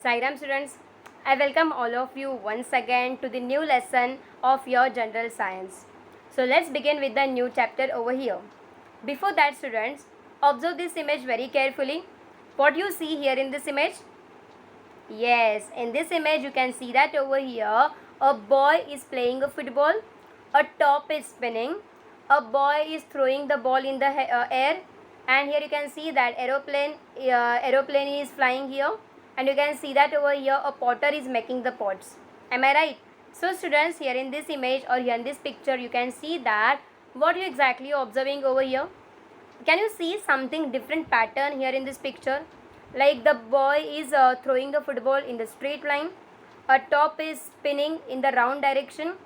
Sairam students, I welcome all of you once again to the new lesson of your general science. So let's begin with the new chapter over here. Before that students, observe this image very carefully. What you see here in this image? Yes, in this image you can see that over here a boy is playing a football, a top is spinning, a boy is throwing the ball in the air, and here you can see that aeroplane is flying here, and you can see that over here a potter is making the pots. Am I right? So students, here in this image or here in this picture you can see that what you exactly observing over here. Can you see something different pattern here in this picture? Like the boy is throwing the football in the straight line, a top is spinning in the round direction.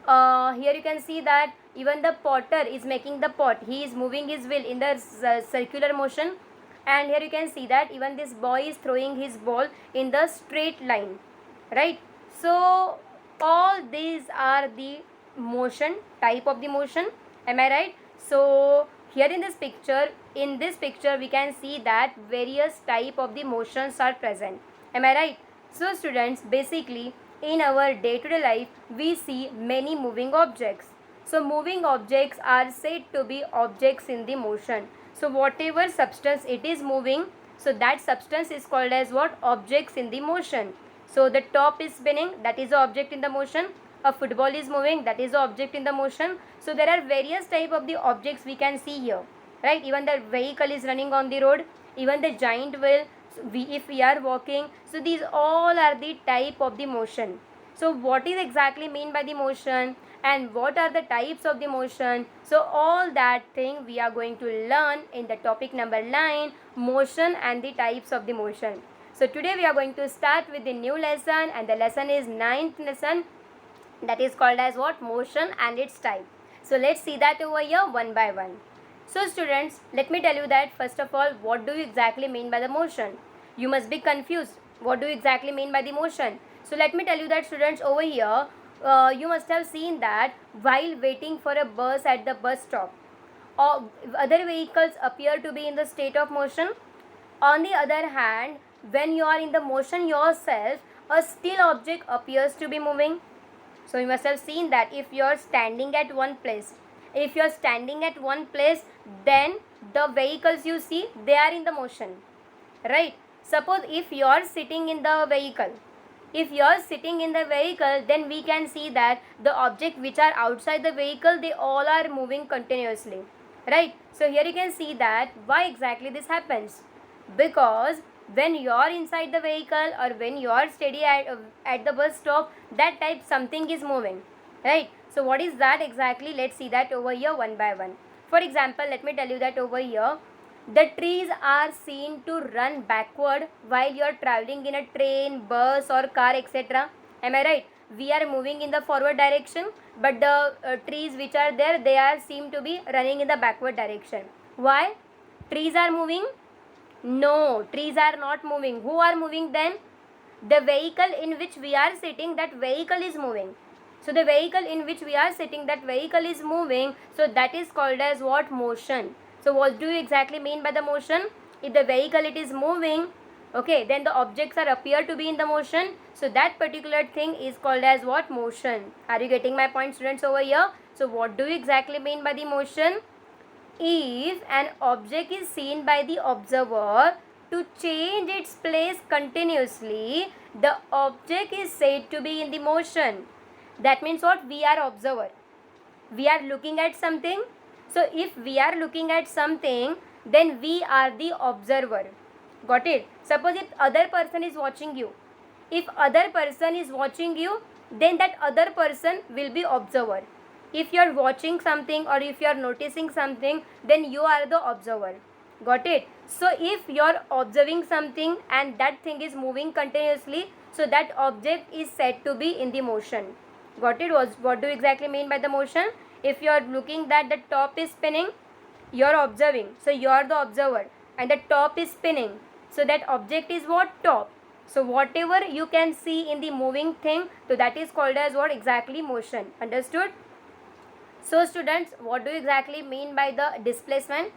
Here you can see that even the potter is making the pot, he is moving his wheel in the circular motion, and here you can see that even this boy is throwing his ball in the straight line, right? So all these are the motion, type of the motion. Am I right? So here in this picture we can see that various type of the motions are present. Am I right? So students, basically in our day-to-day life we see many moving objects. So moving objects are said to be objects in the motion. So whatever substance it is moving, so that substance is called as what? Objects in the motion. So the top is spinning, that is the object in the motion. A football is moving, that is the object in the motion. So there are various type of the objects we can see here, right? Even the vehicle is running on the road, even the giant wheel, so if we are walking, so these all are the type of the motion. So what is exactly mean by the motion and what are the types of the motion? So all that thing we are going to learn in the topic number 9, motion and the types of the motion. So today we are going to start with the new lesson, and the lesson is 9th lesson, that is called as what? Motion and its type. So let's see that over here one by one. So students, let me tell you that first of all, what do you exactly mean by the motion? You must be confused. What do you exactly mean by the motion? So let me tell you that students, over here you must have seen that while waiting for a bus at the bus stop, or other vehicles appear to be in the state of motion. On the other hand, when you are in the motion yourself, a still object appears to be moving. So you must have seen that if you are standing at one place, then the vehicles you see, they are in the motion, right? Suppose if you are sitting in the vehicle, then we can see that the object which are outside the vehicle, they all are moving continuously, right? So here you can see that why exactly this happens, because when you are inside the vehicle or when you are steady at the bus stop, that type something is moving, right? So what is that exactly? Let's see that over here one by one. For example, let me tell you that over here the trees are seen to run backward while you are traveling in a train, bus or car, etc. Am I right? We are moving in the forward direction, but the trees which are there, they are seem to be running in the backward direction. Why? Trees are moving? No, trees are not moving. Who are moving then? The vehicle in which we are sitting, that vehicle is moving. So the vehicle in which we are sitting, that vehicle is moving. So that is called as what? Motion. So what do you exactly mean by the motion? If the vehicle it is moving, okay, then the objects are appear to be in the motion. So that particular thing is called as what? Motion. Are you getting my point, students, over here? So what do you exactly mean by the motion? If an object is seen by the observer to change its place continuously, the object is said to be in the motion. That means what? We are observer. We are looking at something. So if we are looking at something, then we are the observer. Got it? Suppose if other person is watching you. If other person is watching you, then that other person will be observer. If you are watching something or if you are noticing something, then you are the observer. Got it? So if you are observing something and that thing is moving continuously, so that object is said to be in the motion. Got it? What do you exactly mean by the motion? If you are looking that the top is spinning, you are observing. So you are the observer and the top is spinning. So that object is what? Top. So whatever you can see in the moving thing, so that is called as what? Exactly motion. Understood? So students, what do you exactly mean by the displacement?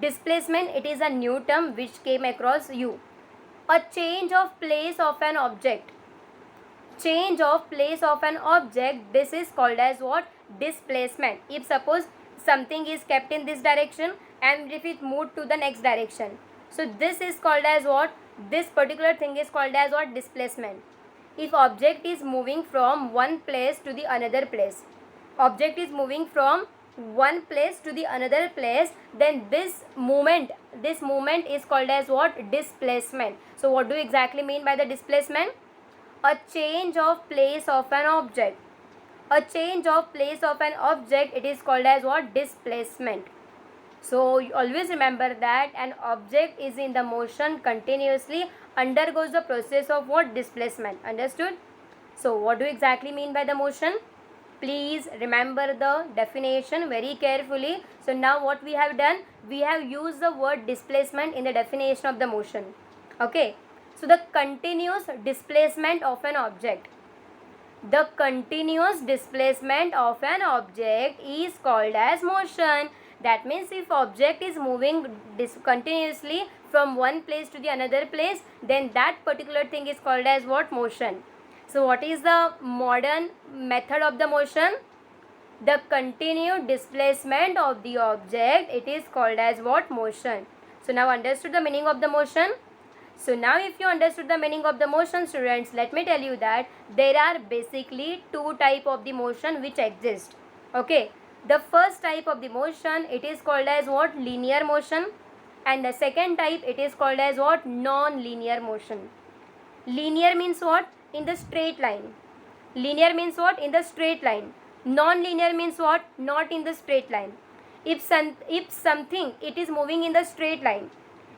Displacement, it is a new term which came across you. A change of place of an object. Change of place of an object, this is called as what? Displacement. If suppose something is kept in this direction and if it moved to the next direction, so this is called as what? This particular thing is called as what? Displacement. If object is moving from one place to the another place, object is moving from one place to the another place, then this movement is called as what? Displacement. So what do you exactly mean by the displacement? A change of place of an object. A change of place of an object, it is called as what? Displacement. So you always remember that an object is in the motion continuously undergoes the process of what? Displacement. Understood? So what do you exactly mean by the motion? Please remember the definition very carefully. So now what we have done? We have used the word displacement in the definition of the motion. Okay. So the continuous displacement of an object. The continuous displacement of an object is called as motion. That means if object is moving continuously from one place to the another place, then that particular thing is called as what? Motion. So what is the modern method of the motion? The continued displacement of the object, it is called as what? Motion. So now understood the meaning of the motion? So now if you understood the meaning of the motion, students, let me tell you that there are basically two types of the motion which exist. Okay. The first type of the motion, it is called as what? Linear motion. And the second type, it is called as what? Non-linear motion. Linear means what? In the straight line. Linear means what? In the straight line. Non-linear means what? Not in the straight line. If something, it is moving in the straight line.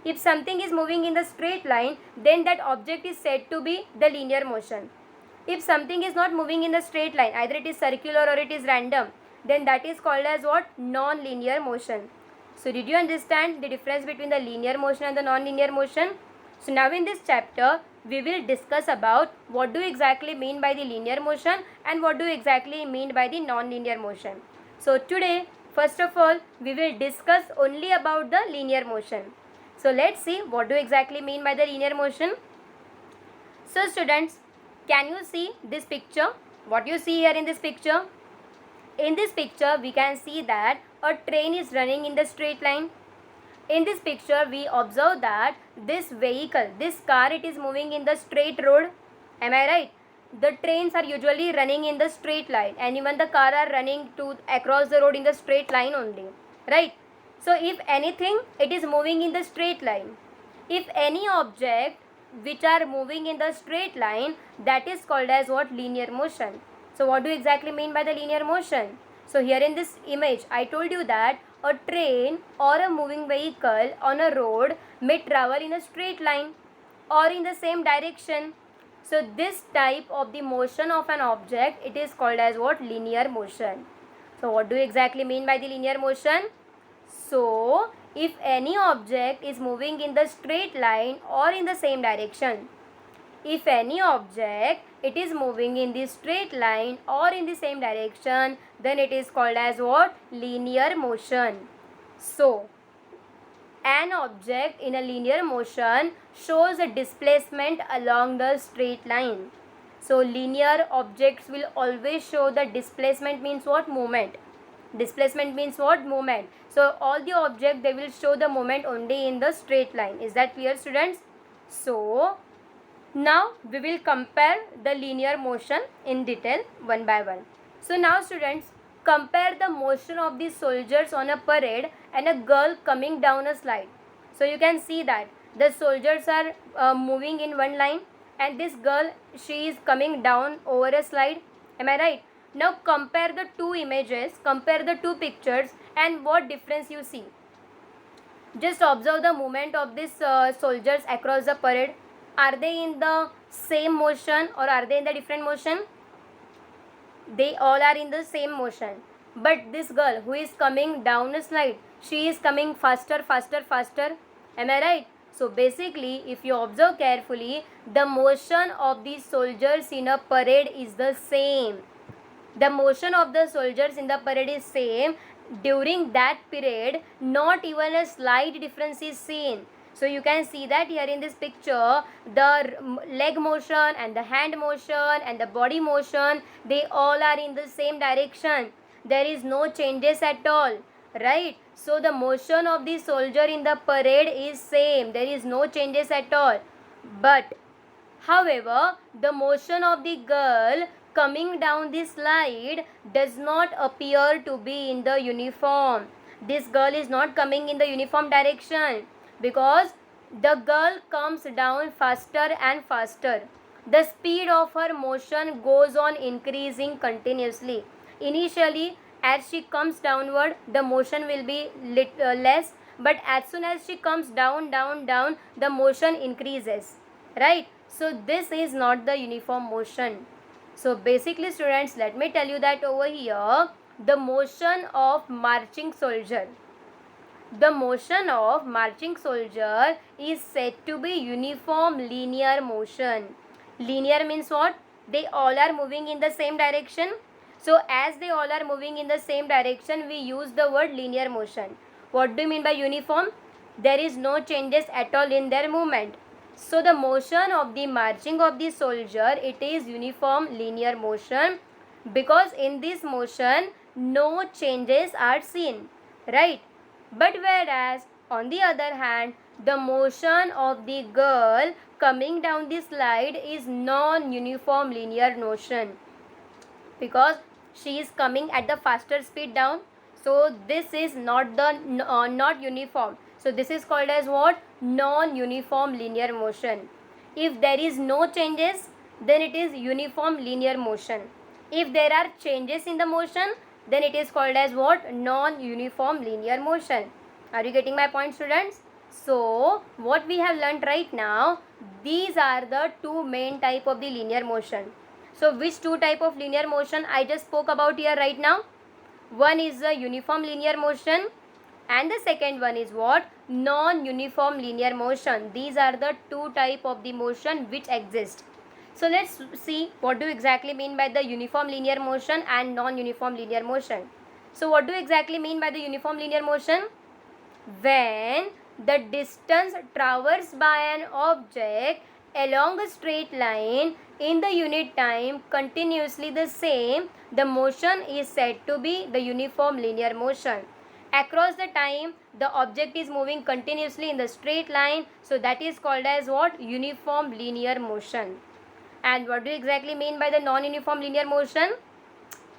If something is moving in the straight line, then that object is said to be the linear motion. If something is not moving in the straight line, either it is circular or it is random, then that is called as what? Non-linear motion. So did you understand the difference between the linear motion and the non-linear motion? So now in this chapter, we will discuss about what do you exactly mean by the linear motion and what do you exactly mean by the non-linear motion. So today, first of all, we will discuss only about the linear motion. So let's see what do you exactly mean by the linear motion. So students, can you see this picture? What you see here in this picture? In this picture, we can see that a train is running in the straight line. In this picture, we observe that this vehicle, this car, it is moving in the straight road. Am I right? The trains are usually running in the straight line and even the car are running across the road in the straight line only. Right? So if anything, it is moving in the straight line. If any object which are moving in the straight line, that is called as what? Linear motion. So what do you exactly mean by the linear motion? So here in this image, I told you that a train or a moving vehicle on a road may travel in a straight line or in the same direction. So this type of the motion of an object, it is called as what? Linear motion. So what do you exactly mean by the linear motion? So if any object is moving in the straight line or in the same direction, if any object, it is moving in the straight line or in the same direction, then it is called as what? Linear motion. So an object in a linear motion shows a displacement along the straight line. So linear objects will always show the displacement means what? Movement. Displacement means what? Movement. So all the objects, they will show the movement only in the straight line. Is that clear, students? So now we will compare the linear motion in detail one by one. So now students, compare the motion of the soldiers on a parade and a girl coming down a slide. So you can see that the soldiers are moving in one line and this girl, she is coming down over a slide. Am I right? Now compare the two images, compare the two pictures and what difference you see. Just observe the movement of these soldiers across the parade. Are they in the same motion or are they in the different motion? They all are in the same motion. But this girl who is coming down a slide, she is coming faster, faster, faster. Am I right? So basically, if you observe carefully, the motion of the soldiers in a parade is the same. The motion of the soldiers in the parade is same. During that period, not even a slight difference is seen. So you can see that here in this picture, the leg motion and the hand motion and the body motion, they all are in the same direction. There is no changes at all, right? So the motion of the soldier in the parade is same. There is no changes at all. But however, the motion of the girl coming down the slide does not appear to be in the uniform. This girl is not coming in the uniform direction because the girl comes down faster and faster. The speed of her motion goes on increasing continuously. Initially, as she comes downward, the motion will be less, but as soon as she comes down, the motion increases, right? So this is not the uniform motion. So basically, students, let me tell you that over here, the motion of marching soldier is said to be uniform linear motion. Linear means what? They all are moving in the same direction. So as they all are moving in the same direction, we use the word linear motion. What do you mean by uniform? There is no changes at all in their movement. So the motion of the marching of the soldier, it is uniform linear motion, because in this motion no changes are seen, right? But whereas on the other hand, the motion of the girl coming down the slide is non-uniform linear motion, because she is coming at the faster speed down. So this is not uniform. So this is called as what? Non-uniform linear motion. If there is no changes, then it is uniform linear motion. If there are changes in the motion, then it is called as what? Non-uniform linear motion. Are you getting my point, students? So what we have learnt right now, these are the two main type of the linear motion. So which two type of linear motion I just spoke about here right now? One is the uniform linear motion and the second one is what? Non-uniform linear motion. These are the two type of the motion which exist. So let's see what do you exactly mean by the uniform linear motion and non-uniform linear motion. So what do you exactly mean by the uniform linear motion? When the distance traversed by an object along a straight line in the unit time continuously the same, the motion is said to be the uniform linear motion. Across the time, the object is moving continuously in the straight line, so that is called as what? Uniform linear motion. And what do you exactly mean by the non-uniform linear motion?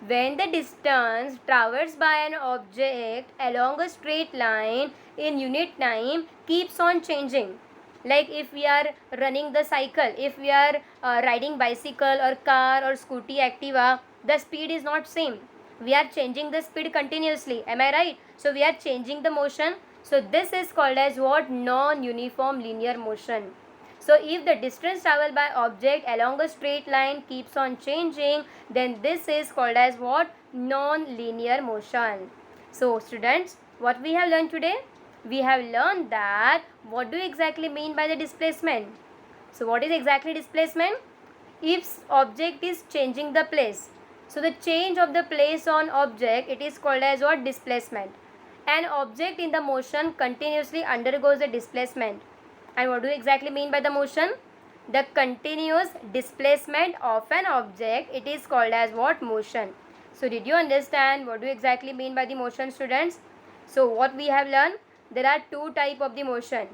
When the distance traversed by an object along a straight line in unit time keeps on changing. Like if we are running the cycle, if we are riding bicycle or car or scooty, Activa, the speed is not same. We are changing the speed continuously. Am I right? So we are changing the motion. So this is called as what? Non-uniform linear motion. So if the distance traveled by object along a straight line keeps on changing, then this is called as what? Non-linear motion. So students, what we have learned today? We have learned that what do you exactly mean by the displacement? So what is exactly displacement? If object is changing the place. So the change of the place on object, it is called as what? Displacement. An object in the motion continuously undergoes the displacement. And what do you exactly mean by the motion? The continuous displacement of an object, it is called as what? Motion. So did you understand what do you exactly mean by the motion, students? So what we have learned? There are two type of the motion.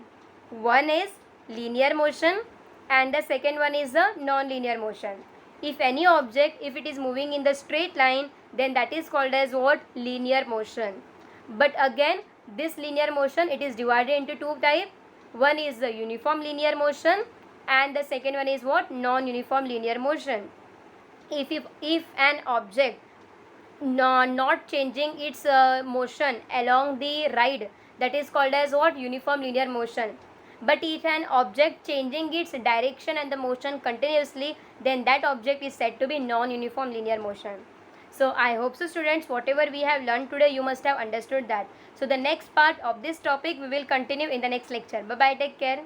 One is linear motion and the second one is the non-linear motion. If any object, if it is moving in the straight line, then that is called as what? Linear motion. But again, this linear motion, it is divided into two types. One is the uniform linear motion and the second one is what? Non-uniform linear motion. If an object not changing its motion along the ride, that is called as what? Uniform linear motion. But if an object changing its direction and the motion continuously, then that object is said to be non-uniform linear motion. So I hope so, students, whatever we have learned today, you must have understood that. So the next part of this topic we will continue in the next lecture. Bye bye, take care.